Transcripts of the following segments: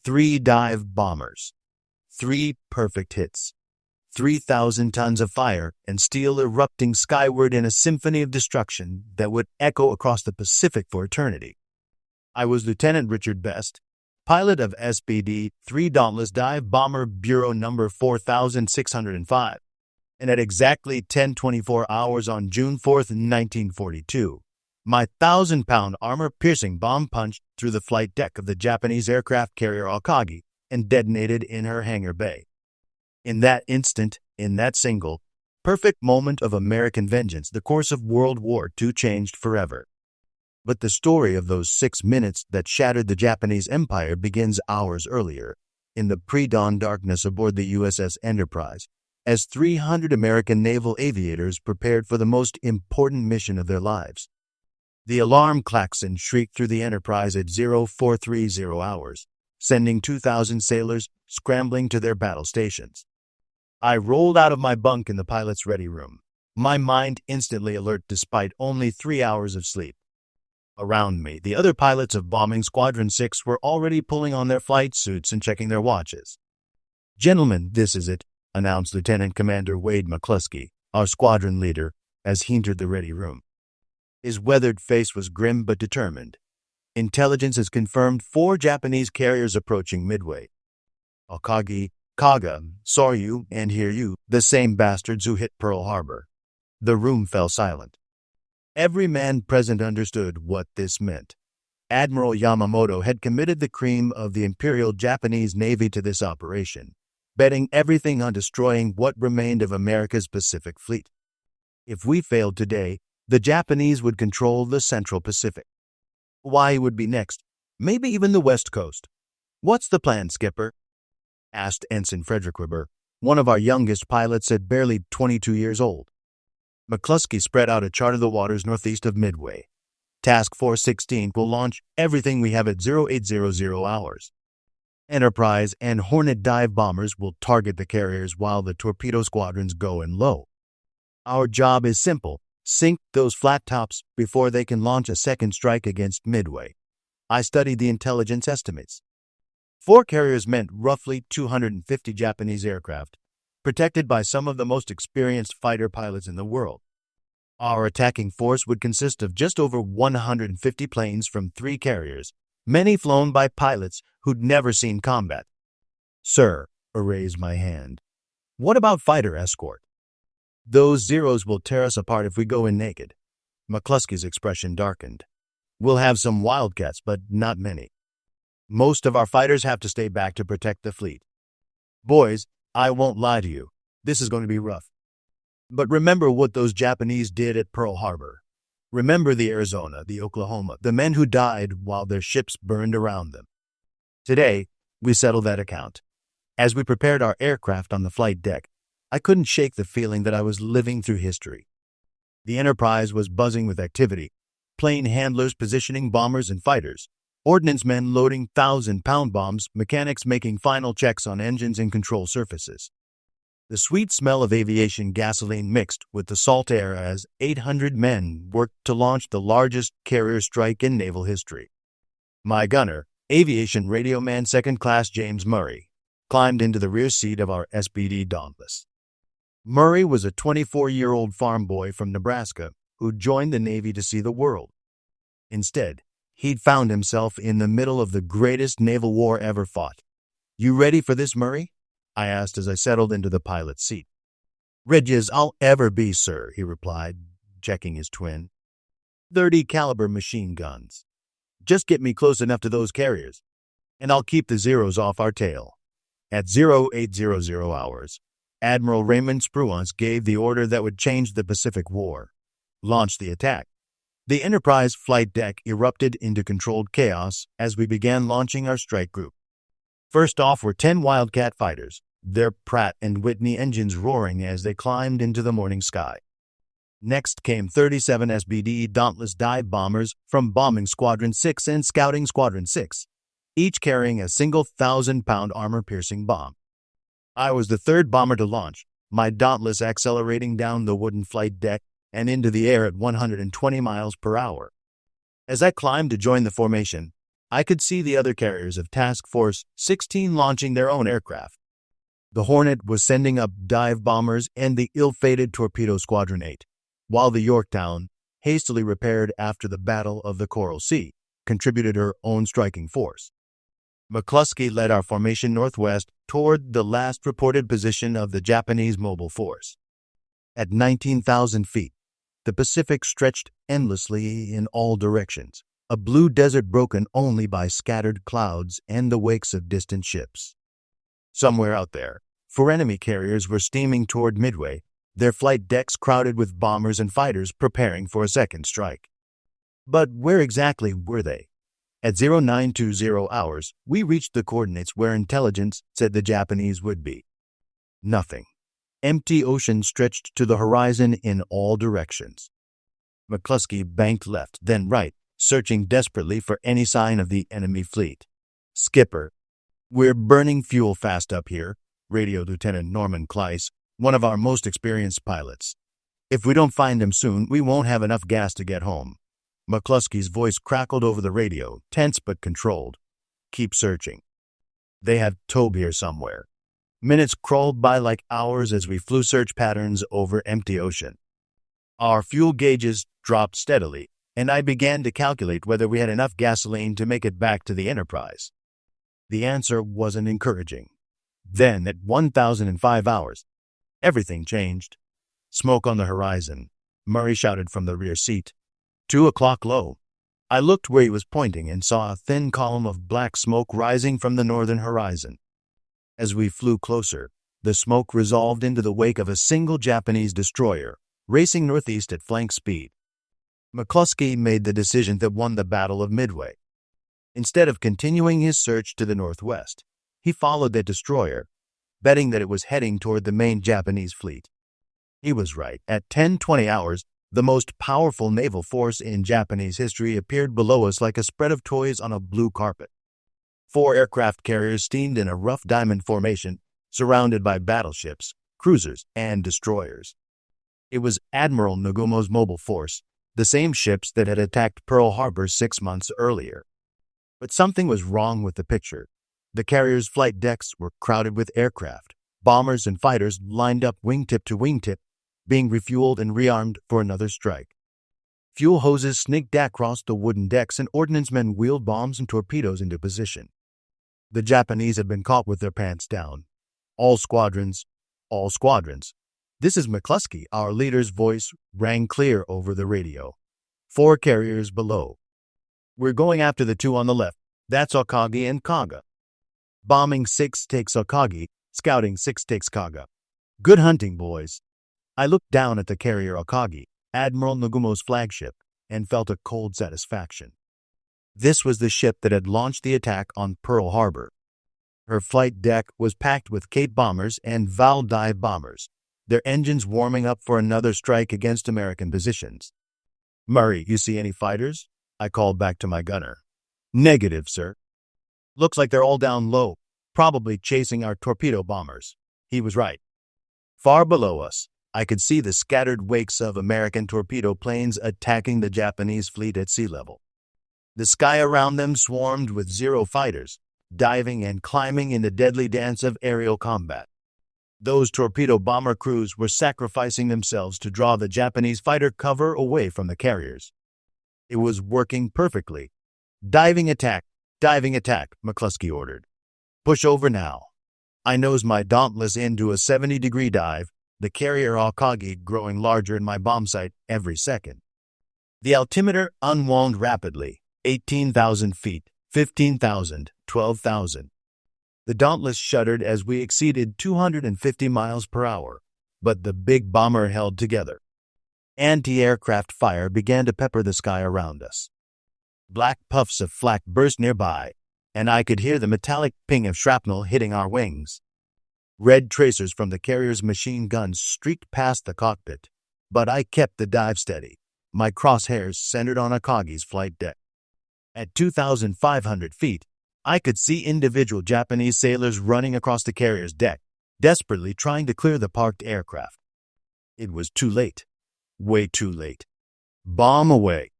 3 dive bombers. 3 perfect hits. 3,000 tons of fire and steel erupting skyward in a symphony of destruction that would echo across the Pacific for eternity. I was Lieutenant Richard Best, pilot of SBD-3 Dauntless Dive Bomber Bureau number 4605, and at exactly 10:24 hours on June 4th, 1942, my 1,000-pound armor-piercing bomb punched through the flight deck of the Japanese aircraft carrier Akagi and detonated in her hangar bay. In that instant, in that single, perfect moment of American vengeance, the course of World War II changed forever. But the story of those 6 minutes that shattered the Japanese Empire begins hours earlier, in the pre-dawn darkness aboard the USS Enterprise, as 300 American naval aviators prepared for the most important mission of their lives. The alarm klaxon shrieked through the Enterprise at 0430 hours, sending 2,000 sailors scrambling to their battle stations. I rolled out of my bunk in the pilot's ready room, my mind instantly alert despite only 3 hours of sleep. Around me, the other pilots of Bombing Squadron 6 were already pulling on their flight suits and checking their watches. "Gentlemen, this is it," announced Lieutenant Commander Wade McCluskey, our squadron leader, as he entered the ready room. His weathered face was grim but determined. "Intelligence has confirmed 4 Japanese carriers approaching Midway. Akagi, Kaga, saw you and hear you, the same bastards who hit Pearl Harbor." The room fell silent. Every man present understood what this meant. Admiral Yamamoto had committed the cream of the Imperial Japanese Navy to this operation, betting everything on destroying what remained of America's Pacific Fleet. If we failed today, the Japanese would control the Central Pacific. Hawaii would be next, maybe even the West Coast. "What's the plan, Skipper?" asked Ensign Frederick Weber, one of our youngest pilots at barely 22 years old. McCluskey spread out a chart of the waters northeast of Midway. "Task Force 16 will launch everything we have at 0800 hours. Enterprise and Hornet dive bombers will target the carriers while the torpedo squadrons go in low. Our job is simple: sink those flat tops before they can launch a second strike against Midway." I studied the intelligence estimates. 4 carriers meant roughly 250 Japanese aircraft, protected by some of the most experienced fighter pilots in the world. Our attacking force would consist of just over 150 planes from 3 carriers, many flown by pilots who'd never seen combat. "Sir," I raised my hand, "what about fighter escort?" "Those Zeros will tear us apart if we go in naked." McCluskey's expression darkened. "We'll have some Wildcats, but not many. Most of our fighters have to stay back to protect the fleet. Boys, I won't lie to you, this is going to be rough. But remember what those Japanese did at Pearl Harbor. Remember the Arizona, the Oklahoma, the men who died while their ships burned around them. Today, we settle that account. As we prepared our aircraft on the flight deck, I couldn't shake the feeling that I was living through history. The Enterprise was buzzing with activity, plane handlers positioning bombers and fighters, ordnance men loading 1,000-pound bombs, mechanics making final checks on engines and control surfaces. The sweet smell of aviation gasoline mixed with the salt air as 800 men worked to launch the largest carrier strike in naval history. My gunner, aviation radio man 2nd Class James Murray, climbed into the rear seat of our SBD Dauntless. Murray was a 24-year-old farm boy from Nebraska who joined the Navy to see the world. Instead, he'd found himself in the middle of the greatest naval war ever fought. "You ready for this, Murray?" I asked as I settled into the pilot's seat. "Ready as I'll ever be, sir," he replied, checking his twin. 30 caliber machine guns. Just get me close enough to those carriers, and I'll keep the Zeros off our tail." At 0800 hours, Admiral Raymond Spruance gave the order that would change the Pacific War. Launch the attack. The Enterprise flight deck erupted into controlled chaos as we began launching our strike group. First off were 10 Wildcat fighters, their Pratt & Whitney engines roaring as they climbed into the morning sky. Next came 37 SBD Dauntless dive bombers from Bombing Squadron 6 and Scouting Squadron 6, each carrying a single 1,000-pound armor-piercing bomb. I was the 3rd bomber to launch, my Dauntless accelerating down the wooden flight deck and into the air at 120 miles per hour. As I climbed to join the formation, I could see the other carriers of Task Force 16 launching their own aircraft. The Hornet was sending up dive bombers and the ill-fated Torpedo Squadron 8, while the Yorktown, hastily repaired after the Battle of the Coral Sea, contributed her own striking force. McCluskey led our formation northwest toward the last reported position of the Japanese mobile force. At 19,000 feet, the Pacific stretched endlessly in all directions, a blue desert broken only by scattered clouds and the wakes of distant ships. Somewhere out there, 4 enemy carriers were steaming toward Midway, their flight decks crowded with bombers and fighters preparing for a second strike. But where exactly were they? At 0920 hours, we reached the coordinates where intelligence said the Japanese would be. Nothing. Empty ocean stretched to the horizon in all directions. McCluskey banked left, then right, searching desperately for any sign of the enemy fleet. "Skipper, we're burning fuel fast up here," radioed Lieutenant Norman Kleiss, one of our most experienced pilots. "If we don't find him soon, we won't have enough gas to get home." McCluskey's voice crackled over the radio, tense but controlled. "Keep searching. They have Tobe here somewhere." Minutes crawled by like hours as we flew search patterns over empty ocean. Our fuel gauges dropped steadily, and I began to calculate whether we had enough gasoline to make it back to the Enterprise. The answer wasn't encouraging. Then, at 1005 hours, everything changed. "Smoke on the horizon," Murray shouted from the rear seat. 2 o'clock low. I looked where he was pointing and saw a thin column of black smoke rising from the northern horizon. As we flew closer, the smoke resolved into the wake of a single Japanese destroyer, racing northeast at flank speed. McCluskey made the decision that won the Battle of Midway. Instead of continuing his search to the northwest, he followed that destroyer, betting that it was heading toward the main Japanese fleet. He was right. At 10:20 hours, the most powerful naval force in Japanese history appeared below us like a spread of toys on a blue carpet. 4 aircraft carriers steamed in a rough diamond formation, surrounded by battleships, cruisers, and destroyers. It was Admiral Nagumo's mobile force, the same ships that had attacked Pearl Harbor 6 months earlier. But something was wrong with the picture. The carriers' flight decks were crowded with aircraft, bombers and fighters lined up wingtip to wingtip, being refueled and rearmed for another strike. Fuel hoses snaked across the wooden decks and ordnance men wheeled bombs and torpedoes into position. The Japanese had been caught with their pants down. All squadrons, all squadrons. "This is McCluskey," our leader's voice rang clear over the radio. 4 carriers below. "We're going after the 2 on the left. That's Akagi and Kaga. Bombing 6 takes Akagi, scouting 6 takes Kaga. Good hunting, boys." I looked down at the carrier Akagi, Admiral Nagumo's flagship, and felt a cold satisfaction. This was the ship that had launched the attack on Pearl Harbor. Her flight deck was packed with Kate bombers and Val dive bombers, their engines warming up for another strike against American positions. "Murray, you see any fighters?" I called back to my gunner. "Negative, sir." "Looks like they're all down low, probably chasing our torpedo bombers." He was right. Far below us, I could see the scattered wakes of American torpedo planes attacking the Japanese fleet at sea level. The sky around them swarmed with Zero fighters, diving and climbing in the deadly dance of aerial combat. Those torpedo bomber crews were sacrificing themselves to draw the Japanese fighter cover away from the carriers. It was working perfectly. Diving attack, McCluskey ordered. "Push over now." I nosed my Dauntless into a 70-degree dive, the carrier Akagi growing larger in my bomb sight every second. The altimeter unwound rapidly, 18,000 feet, 15,000, 12,000. The Dauntless shuddered as we exceeded 250 miles per hour, but the big bomber held together. Anti-aircraft fire began to pepper the sky around us. Black puffs of flak burst nearby, and I could hear the metallic ping of shrapnel hitting our wings. Red tracers from the carrier's machine guns streaked past the cockpit, but I kept the dive steady, my crosshairs centered on Akagi's flight deck. At 2,500 feet, I could see individual Japanese sailors running across the carrier's deck, desperately trying to clear the parked aircraft. It was too late. Way too late. "Bomb away!"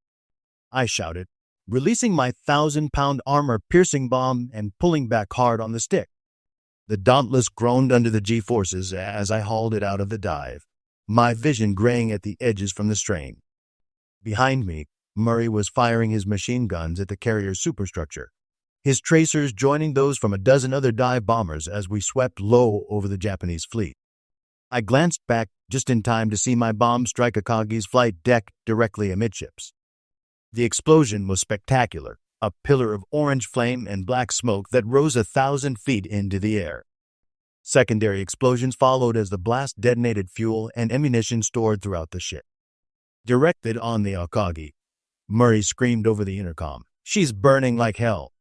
I shouted. releasing my 1,000-pound armor-piercing bomb and pulling back hard on the stick. The Dauntless groaned under the G-forces as I hauled it out of the dive, my vision graying at the edges from the strain. Behind me, Murray was firing his machine guns at the carrier's superstructure, his tracers joining those from a dozen other dive bombers as we swept low over the Japanese fleet. I glanced back just in time to see my bomb strike Akagi's flight deck directly amidships. The explosion was spectacular, a pillar of orange flame and black smoke that rose 1,000 feet into the air. Secondary explosions followed as the blast detonated fuel and ammunition stored throughout the ship. Directed on the Akagi, Murray screamed over the intercom, "She's burning like hell!"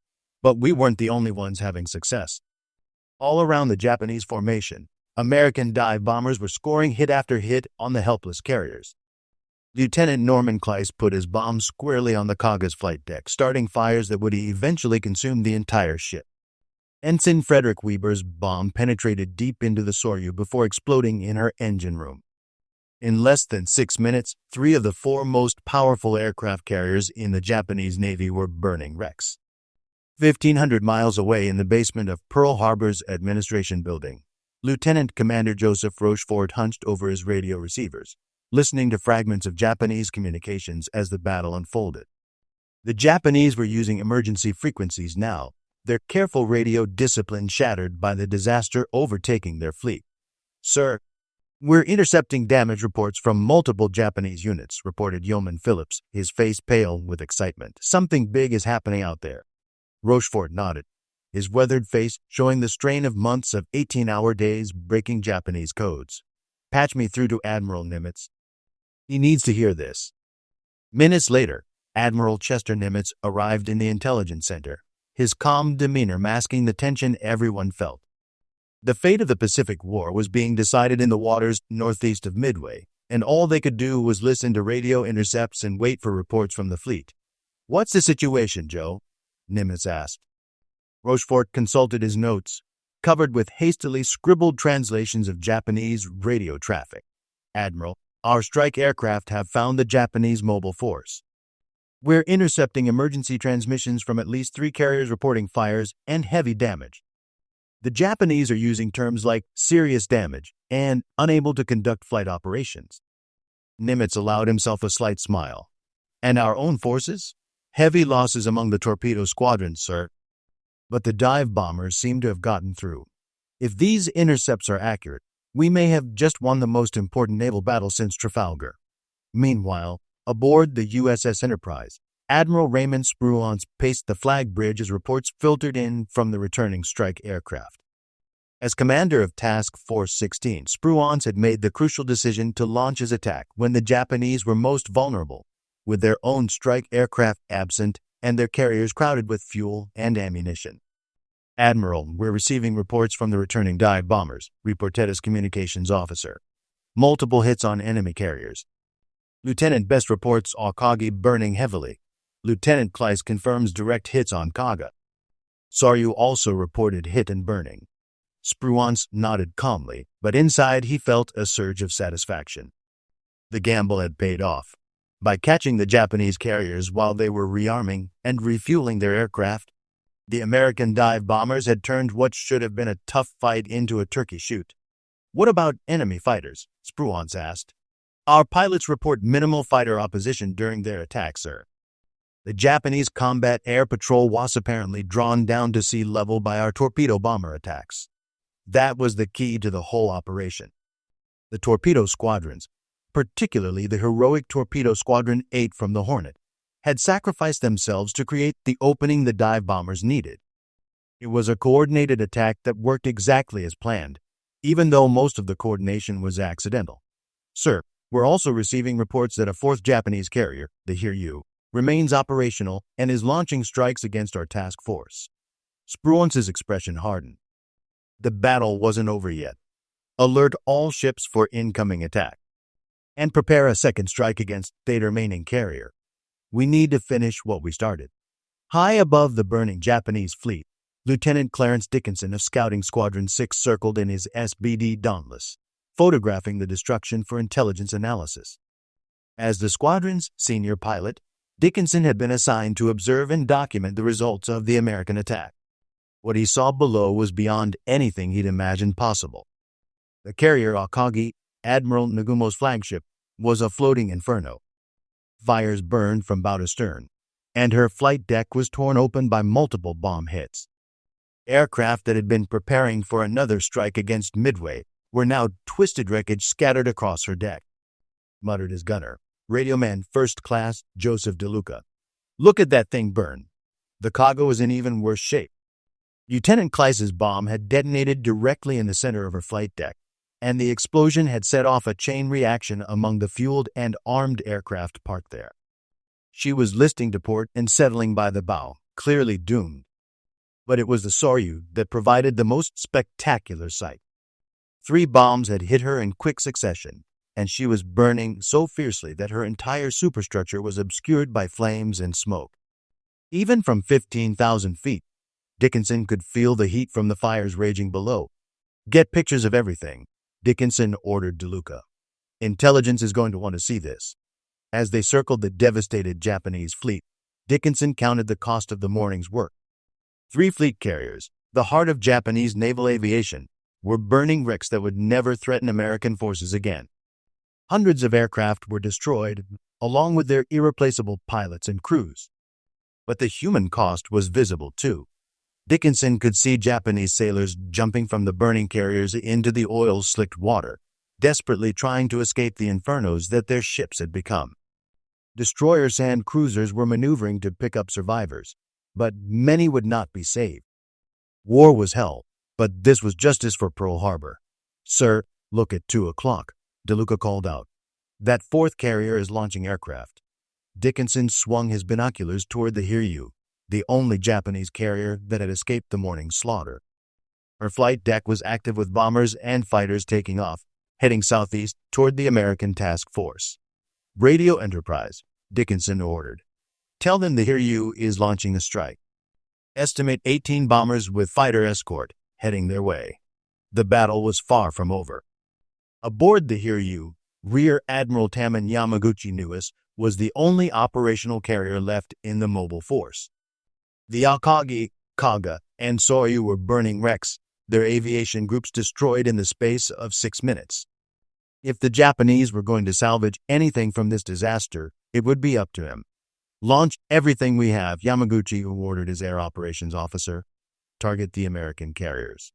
But we weren't the only ones having success. All around the Japanese formation, American dive bombers were scoring hit after hit on the helpless carriers. Lieutenant Norman Kleiss put his bomb squarely on the Kaga's flight deck, starting fires that would eventually consume the entire ship. Ensign Frederick Weber's bomb penetrated deep into the Soryu before exploding in her engine room. In less than 6 minutes, 3 of the 4 most powerful aircraft carriers in the Japanese Navy were burning wrecks. 1,500 miles away in the basement of Pearl Harbor's administration building, Lieutenant Commander Joseph Rochefort hunched over his radio receivers, listening to fragments of Japanese communications as the battle unfolded. The Japanese were using emergency frequencies now, their careful radio discipline shattered by the disaster overtaking their fleet. "Sir, we're intercepting damage reports from multiple Japanese units," reported Yeoman Phillips, his face pale with excitement. "Something big is happening out there." Rochefort nodded, his weathered face showing the strain of months of 18-hour days breaking Japanese codes. "Patch me through to Admiral Nimitz. He needs to hear this." Minutes later, Admiral Chester Nimitz arrived in the intelligence center, his calm demeanor masking the tension everyone felt. The fate of the Pacific War was being decided in the waters northeast of Midway, and all they could do was listen to radio intercepts and wait for reports from the fleet. "What's the situation, Joe?" Nimitz asked. Rochefort consulted his notes, covered with hastily scribbled translations of Japanese radio traffic. "Admiral, our strike aircraft have found the Japanese mobile force. We're intercepting emergency transmissions from at least 3 carriers reporting fires and heavy damage. The Japanese are using terms like serious damage and unable to conduct flight operations." Nimitz allowed himself a slight smile. "And our own forces? Heavy losses among the torpedo squadrons, sir. But the dive bombers seem to have gotten through. If these intercepts are accurate, we may have just won the most important naval battle since Trafalgar." Meanwhile, aboard the USS Enterprise, Admiral Raymond Spruance paced the flag bridge as reports filtered in from the returning strike aircraft. As commander of Task Force 16, Spruance had made the crucial decision to launch his attack when the Japanese were most vulnerable, with their own strike aircraft absent and their carriers crowded with fuel and ammunition. "Admiral, we're receiving reports from the returning dive bombers," reported his communications officer. "Multiple hits on enemy carriers. Lieutenant Best reports Akagi burning heavily. Lieutenant Kleiss confirms direct hits on Kaga. Soryu also reported hit and burning." Spruance nodded calmly, but inside he felt a surge of satisfaction. The gamble had paid off. By catching the Japanese carriers while they were rearming and refueling their aircraft, the American dive bombers had turned what should have been a tough fight into a turkey shoot. "What about enemy fighters?" Spruance asked. "Our pilots report minimal fighter opposition during their attack, sir." The Japanese combat air patrol was apparently drawn down to sea level by our torpedo bomber attacks. That was the key to the whole operation. The torpedo squadrons, particularly the heroic Torpedo Squadron 8 from the Hornet, had sacrificed themselves to create the opening the dive bombers needed. It was a coordinated attack that worked exactly as planned, even though most of the coordination was accidental. "Sir, we're also receiving reports that a 4th Japanese carrier, the Hiryu, remains operational and is launching strikes against our task force." Spruance's expression hardened. The battle wasn't over yet. "Alert all ships for incoming attack. And prepare a second strike against the remaining carrier. We need to finish what we started." High above the burning Japanese fleet, Lieutenant Clarence Dickinson of Scouting Squadron 6 circled in his SBD Dauntless, photographing the destruction for intelligence analysis. As the squadron's senior pilot, Dickinson had been assigned to observe and document the results of the American attack. What he saw below was beyond anything he'd imagined possible. The carrier Akagi, Admiral Nagumo's flagship, was a floating inferno. Fires burned from bow to stern, and her flight deck was torn open by multiple bomb hits. Aircraft that had been preparing for another strike against Midway were now twisted wreckage scattered across her deck. Muttered his gunner, Radioman First Class Joseph DeLuca. "Look at that thing burn. The cargo was in even worse shape." Lieutenant Kleise's bomb had detonated directly in the center of her flight deck, and the explosion had set off a chain reaction among the fueled and armed aircraft parked there. She was listing to port and settling by the bow, clearly doomed. But it was the Soryu that provided the most spectacular sight. 3 bombs had hit her in quick succession, and she was burning so fiercely that her entire superstructure was obscured by flames and smoke. Even from 15,000 feet, Dickinson could feel the heat from the fires raging below. "Get pictures of everything," Dickinson ordered DeLuca. "Intelligence is going to want to see this." As they circled the devastated Japanese fleet, Dickinson counted the cost of the morning's work. 3 fleet carriers, the heart of Japanese naval aviation, were burning wrecks that would never threaten American forces again. Hundreds of aircraft were destroyed, along with their irreplaceable pilots and crews. But the human cost was visible too. Dickinson could see Japanese sailors jumping from the burning carriers into the oil-slicked water, desperately trying to escape the infernos that their ships had become. Destroyers and cruisers were maneuvering to pick up survivors, but many would not be saved. War was hell, but this was justice for Pearl Harbor. "Sir, look at 2 o'clock, DeLuca called out. "That 4th carrier is launching aircraft." Dickinson swung his binoculars toward the Hiryu, the only Japanese carrier that had escaped the morning's slaughter. Her flight deck was active with bombers and fighters taking off, heading southeast toward the American task force. "Radio Enterprise," Dickinson ordered. "Tell them the Hiryu is launching a strike. Estimate 18 bombers with fighter escort heading their way." The battle was far from over. Aboard the Hiryu, Rear Admiral Taman Yamaguchi Nuis was the only operational carrier left in the mobile force. The Akagi, Kaga, and Soryu were burning wrecks, their aviation groups destroyed in the space of 6 minutes. If the Japanese were going to salvage anything from this disaster, it would be up to him. "Launch everything we have," Yamaguchi ordered his air operations officer. "Target the American carriers.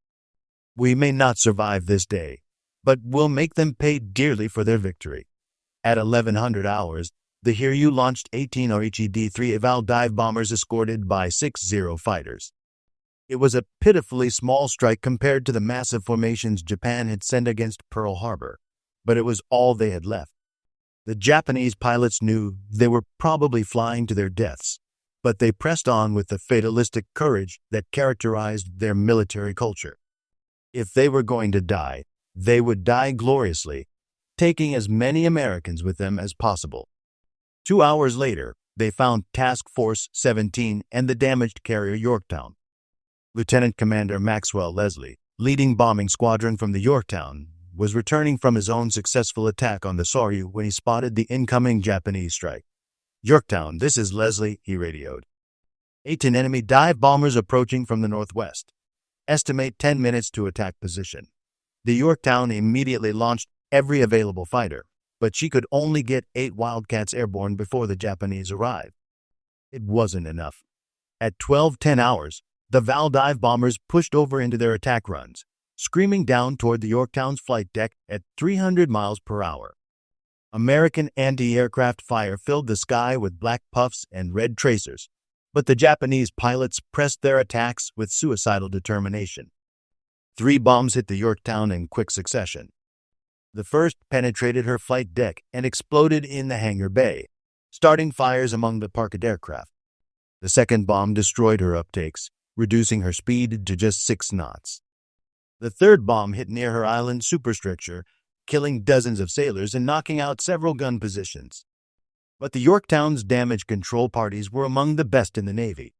We may not survive this day, but we'll make them pay dearly for their victory." At 1100 hours, the Hiryu launched 18 Orichi D-3 Eval dive bombers escorted by 6 Zero fighters. It was a pitifully small strike compared to the massive formations Japan had sent against Pearl Harbor, but it was all they had left. The Japanese pilots knew they were probably flying to their deaths, but they pressed on with the fatalistic courage that characterized their military culture. If they were going to die, they would die gloriously, taking as many Americans with them as possible. 2 hours later, they found Task Force 17 and the damaged carrier Yorktown. Lieutenant Commander Maxwell Leslie, leading bombing squadron from the Yorktown, was returning from his own successful attack on the Soryu when he spotted the incoming Japanese strike. "Yorktown, this is Leslie," he radioed. 18 enemy dive bombers approaching from the northwest. Estimate 10 minutes to attack position." The Yorktown immediately launched every available fighter, but she could only get 8 Wildcats airborne before the Japanese arrived. It wasn't enough. At 12:10 hours, the Val dive bombers pushed over into their attack runs, screaming down toward the Yorktown's flight deck at 300 miles per hour. American anti-aircraft fire filled the sky with black puffs and red tracers, but the Japanese pilots pressed their attacks with suicidal determination. 3 bombs hit the Yorktown in quick succession. The first penetrated her flight deck and exploded in the hangar bay, starting fires among the parked aircraft. The second bomb destroyed her uptakes, reducing her speed to just 6 knots. The third bomb hit near her island superstructure, killing dozens of sailors and knocking out several gun positions. But the Yorktown's damage control parties were among the best in the Navy.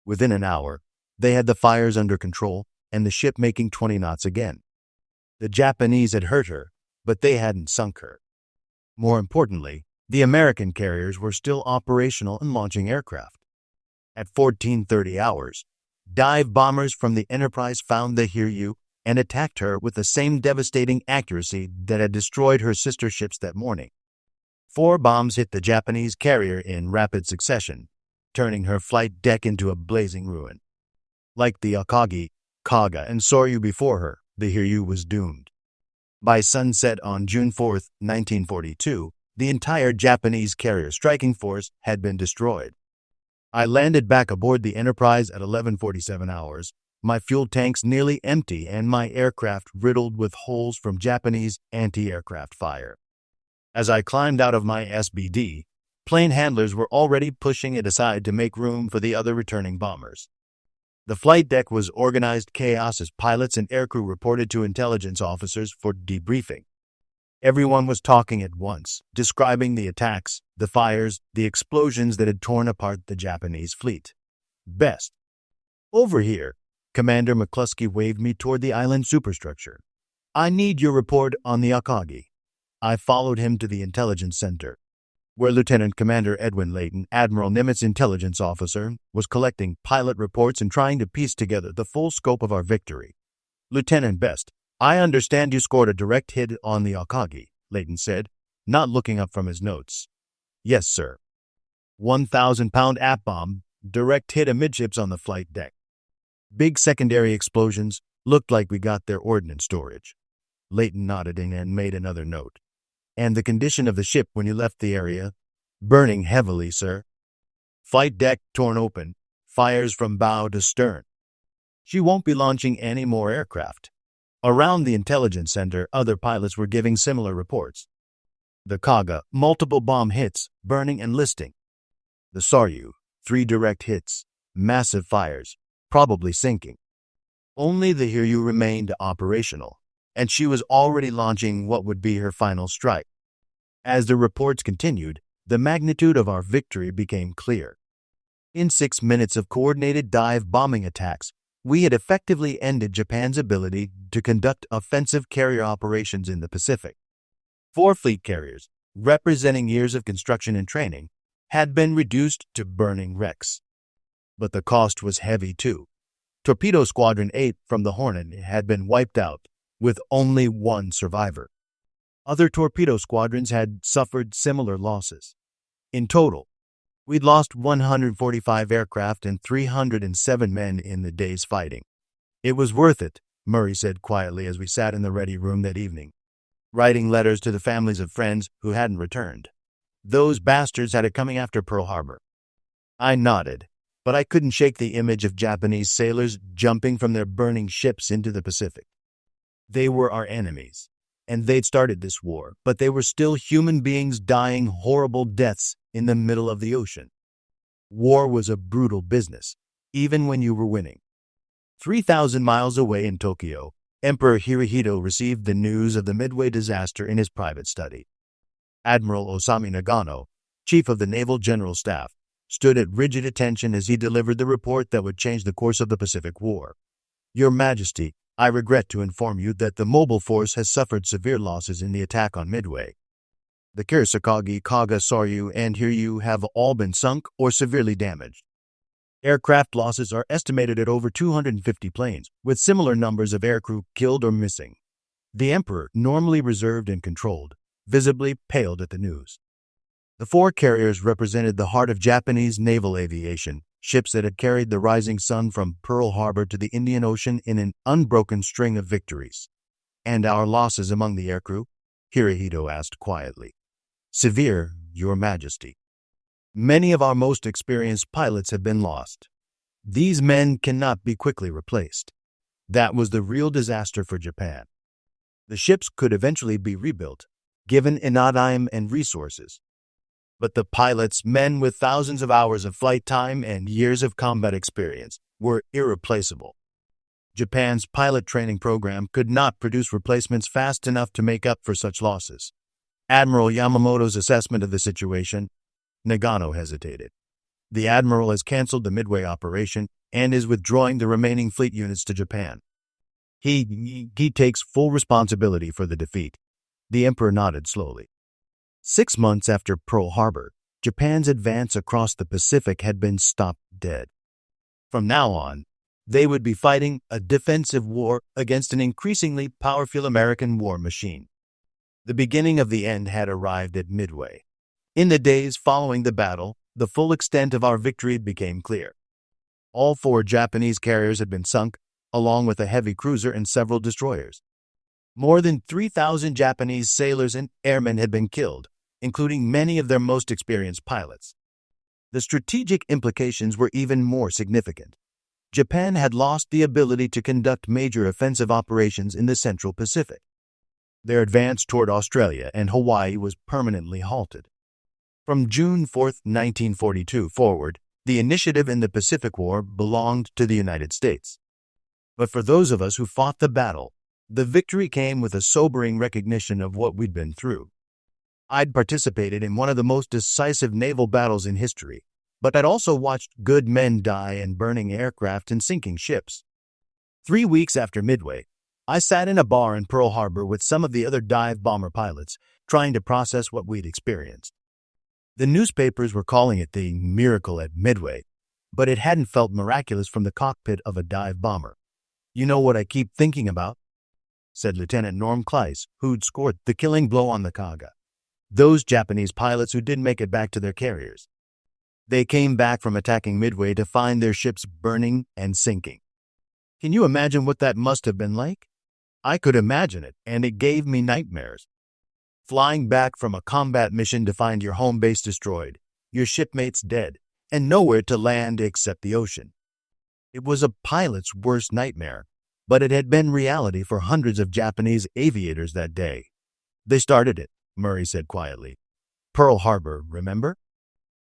Within an hour, they had the fires under control and the ship making 20 knots again. The Japanese had hurt her, but they hadn't sunk her. More importantly, The American carriers were still operational and launching aircraft. At 14:30 hours, dive bombers from the Enterprise found the Hiryu and attacked her with the same devastating accuracy that had destroyed her sister ships that morning. 4 bombs hit the Japanese carrier in rapid succession, turning her flight deck into a blazing ruin. Like the Akagi, Kaga, and Soryu before her, the Hiryu was doomed. By sunset on June 4, 1942, the entire Japanese carrier striking force had been destroyed. I landed back aboard the Enterprise at 11:47 hours, my fuel tanks nearly empty and my aircraft riddled with holes from Japanese anti-aircraft fire. As I climbed out of my SBD, plane handlers were already pushing it aside to make room for the other returning bombers. The flight deck was organized chaos as pilots and aircrew reported to intelligence officers for debriefing. Everyone was talking at once, describing the attacks, the fires, the explosions that had torn apart the Japanese fleet. Best. Over here, Commander McCluskey waved me toward the island superstructure. I need your report on the Akagi. I followed him to the intelligence center, where Lieutenant Commander Edwin Layton, Admiral Nimitz intelligence officer, was collecting pilot reports and trying to piece together the full scope of our victory. Lieutenant Best, I understand you scored a direct hit on the Akagi, Layton said, not looking up from his notes. Yes, sir. 1,000-pound app bomb, direct hit amidships on the flight deck. Big secondary explosions, looked like we got their ordnance storage. Layton nodded and made another note. And the condition of the ship when you left the area? Burning heavily, sir. Flight deck torn open, fires from bow to stern. She won't be launching any more aircraft. Around the intelligence center, other pilots were giving similar reports. The Kaga, multiple bomb hits, burning and listing. The Soryu, 3 direct hits, massive fires, probably sinking. Only the Hiryu remained operational, and she was already launching what would be her final strike. As the reports continued, the magnitude of our victory became clear. In 6 minutes of coordinated dive bombing attacks, we had effectively ended Japan's ability to conduct offensive carrier operations in the Pacific. 4 fleet carriers, representing years of construction and training, had been reduced to burning wrecks. But the cost was heavy too. Torpedo Squadron 8 from the Hornet had been wiped out, with only 1 survivor. Other torpedo squadrons had suffered similar losses. In total, we'd lost 145 aircraft and 307 men in the day's fighting. It was worth it, Murray said quietly as we sat in the ready room that evening, writing letters to the families of friends who hadn't returned. Those bastards had it coming after Pearl Harbor. I nodded, but I couldn't shake the image of Japanese sailors jumping from their burning ships into the Pacific. They were our enemies, and they'd started this war, but they were still human beings dying horrible deaths in the middle of the ocean. War was a brutal business, even when you were winning. 3,000 miles away in Tokyo, Emperor Hirohito received the news of the Midway disaster in his private study. Admiral Osami Nagano, chief of the Naval General Staff, stood at rigid attention as he delivered the report that would change the course of the Pacific War. Your Majesty, I regret to inform you that the mobile force has suffered severe losses in the attack on Midway. The Akagi, Kaga, Soryu, and Hiryu have all been sunk or severely damaged. Aircraft losses are estimated at over 250 planes, with similar numbers of aircrew killed or missing. The Emperor, normally reserved and controlled, visibly paled at the news. The 4 carriers represented the heart of Japanese naval aviation, ships that had carried the rising sun from Pearl Harbor to the Indian Ocean in an unbroken string of victories. And our losses among the aircrew? Hirohito asked quietly. Severe, Your Majesty. Many of our most experienced pilots have been lost. These men cannot be quickly replaced. That was the real disaster for Japan. The ships could eventually be rebuilt, given enough time and resources. But the pilots, men with thousands of hours of flight time and years of combat experience, were irreplaceable. Japan's pilot training program could not produce replacements fast enough to make up for such losses. Admiral Yamamoto's assessment of the situation? Nagano hesitated. The Admiral has canceled the Midway operation and is withdrawing the remaining fleet units to Japan. He takes full responsibility for the defeat. The Emperor nodded slowly. 6 months after Pearl Harbor, Japan's advance across the Pacific had been stopped dead. From now on, they would be fighting a defensive war against an increasingly powerful American war machine. The beginning of the end had arrived at Midway. In the days following the battle, the full extent of our victory became clear. All 4 Japanese carriers had been sunk, along with a heavy cruiser and several destroyers. More than 3,000 Japanese sailors and airmen had been killed, including many of their most experienced pilots. The strategic implications were even more significant. Japan had lost the ability to conduct major offensive operations in the Central Pacific. Their advance toward Australia and Hawaii was permanently halted. From June 4, 1942 forward, the initiative in the Pacific War belonged to the United States. But for those of us who fought the battle, the victory came with a sobering recognition of what we'd been through. I'd participated in one of the most decisive naval battles in history, but I'd also watched good men die in burning aircraft and sinking ships. 3 weeks after Midway, I sat in a bar in Pearl Harbor with some of the other dive bomber pilots, trying to process what we'd experienced. The newspapers were calling it the miracle at Midway, but it hadn't felt miraculous from the cockpit of a dive bomber. "You know what I keep thinking about?" said Lieutenant Norm Kleiss, who'd scored the killing blow on the Kaga. "Those Japanese pilots who didn't make it back to their carriers. They came back from attacking Midway to find their ships burning and sinking. Can you imagine what that must have been like? I could imagine it, and it gave me nightmares. Flying back from a combat mission to find your home base destroyed, your shipmates dead, and nowhere to land except the ocean. It was a pilot's worst nightmare, but it had been reality for hundreds of Japanese aviators that day. They started it," Murray said quietly. "Pearl Harbor, remember?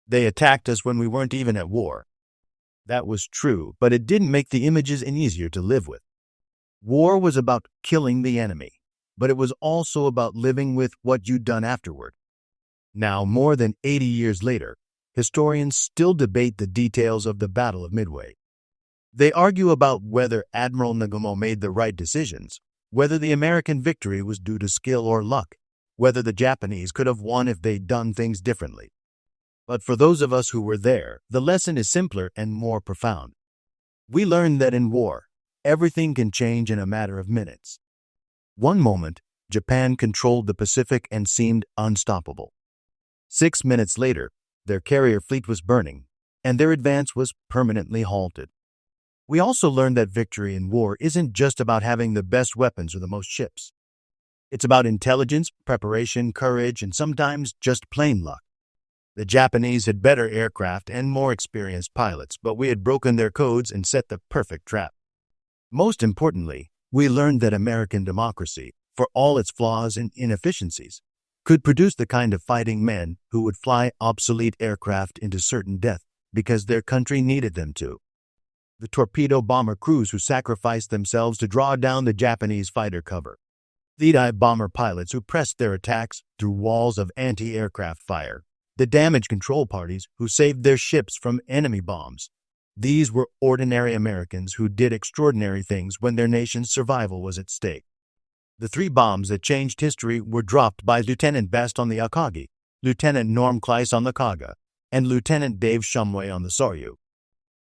They attacked us when we weren't even at war." That was true, but it didn't make the images any easier to live with. War was about killing the enemy, but it was also about living with what you'd done afterward. Now, more than 80 years later, historians still debate the details of the Battle of Midway. They argue about whether Admiral Nagumo made the right decisions, whether the American victory was due to skill or luck, whether the Japanese could have won if they'd done things differently. But for those of us who were there, the lesson is simpler and more profound. We learned that in war, everything can change in a matter of minutes. One moment, Japan controlled the Pacific and seemed unstoppable. 6 minutes later, their carrier fleet was burning, and their advance was permanently halted. We also learned that victory in war isn't just about having the best weapons or the most ships. It's about intelligence, preparation, courage, and sometimes just plain luck. The Japanese had better aircraft and more experienced pilots, but we had broken their codes and set the perfect trap. Most importantly, we learned that American democracy, for all its flaws and inefficiencies, could produce the kind of fighting men who would fly obsolete aircraft into certain death because their country needed them to. The torpedo bomber crews who sacrificed themselves to draw down the Japanese fighter cover. The dive bomber pilots who pressed their attacks through walls of anti-aircraft fire. The damage control parties who saved their ships from enemy bombs. These were ordinary Americans who did extraordinary things when their nation's survival was at stake. The 3 bombs that changed history were dropped by Lieutenant Best on the Akagi, Lieutenant Norm Kleiss on the Kaga, and Lieutenant Dave Shumway on the Soryu.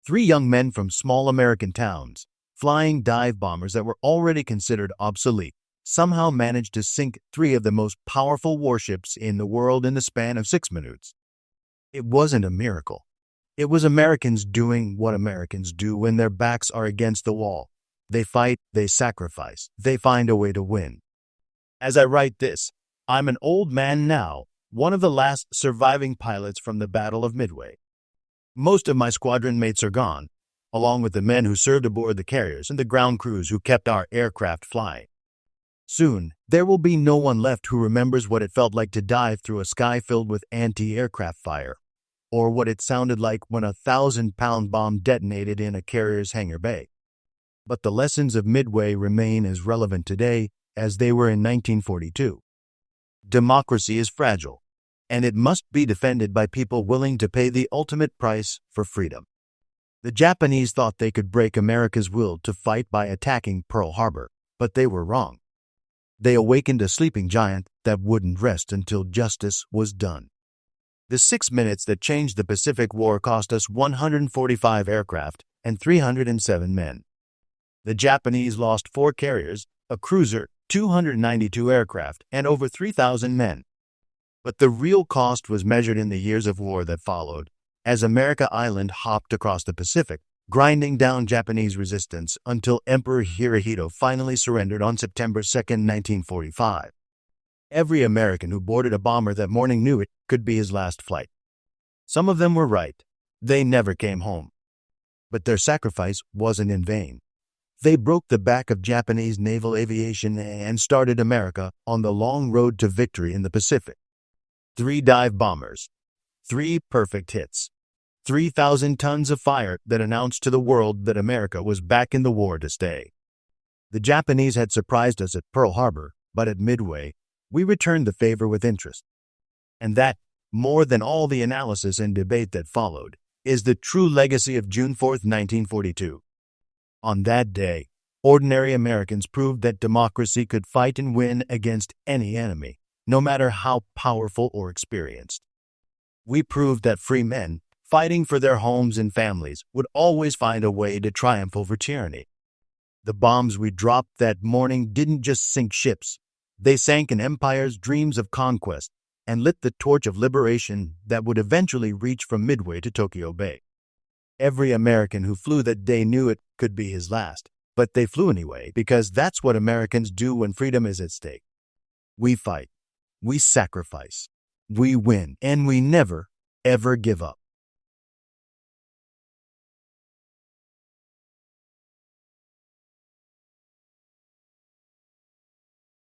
3 young men from small American towns, flying dive bombers that were already considered obsolete, somehow managed to sink 3 of the most powerful warships in the world in the span of 6 minutes. It wasn't a miracle. It was Americans doing what Americans do when their backs are against the wall. They fight, they sacrifice, they find a way to win. As I write this, I'm an old man now, one of the last surviving pilots from the Battle of Midway. Most of my squadron mates are gone, along with the men who served aboard the carriers and the ground crews who kept our aircraft flying. Soon, there will be no one left who remembers what it felt like to dive through a sky filled with anti-aircraft fire, or what it sounded like when a 1,000-pound bomb detonated in a carrier's hangar bay. But the lessons of Midway remain as relevant today as they were in 1942. Democracy is fragile, and it must be defended by people willing to pay the ultimate price for freedom. The Japanese thought they could break America's will to fight by attacking Pearl Harbor, but they were wrong. They awakened a sleeping giant that wouldn't rest until justice was done. The 6 minutes that changed the Pacific War cost us 145 aircraft and 307 men. The Japanese lost 4 carriers, a cruiser, 292 aircraft, and over 3,000 men. But the real cost was measured in the years of war that followed, as America Island hopped across the Pacific, grinding down Japanese resistance until Emperor Hirohito finally surrendered on September 2, 1945. Every American who boarded a bomber that morning knew it could be his last flight. Some of them were right. They never came home. But their sacrifice wasn't in vain. They broke the back of Japanese naval aviation and started America on the long road to victory in the Pacific. 3 dive bombers, 3 perfect hits, 3,000 tons of fire that announced to the world that America was back in the war to stay. The Japanese had surprised us at Pearl Harbor, but at Midway, we returned the favor with interest. And that, more than all the analysis and debate that followed, is the true legacy of June 4, 1942. On that day, ordinary Americans proved that democracy could fight and win against any enemy, no matter how powerful or experienced. We proved that free men, fighting for their homes and families, would always find a way to triumph over tyranny. The bombs we dropped that morning didn't just sink ships. They sank an empire's dreams of conquest and lit the torch of liberation that would eventually reach from Midway to Tokyo Bay. Every American who flew that day knew it could be his last, but they flew anyway because that's what Americans do when freedom is at stake. We fight, we sacrifice, we win, and we never, ever give up.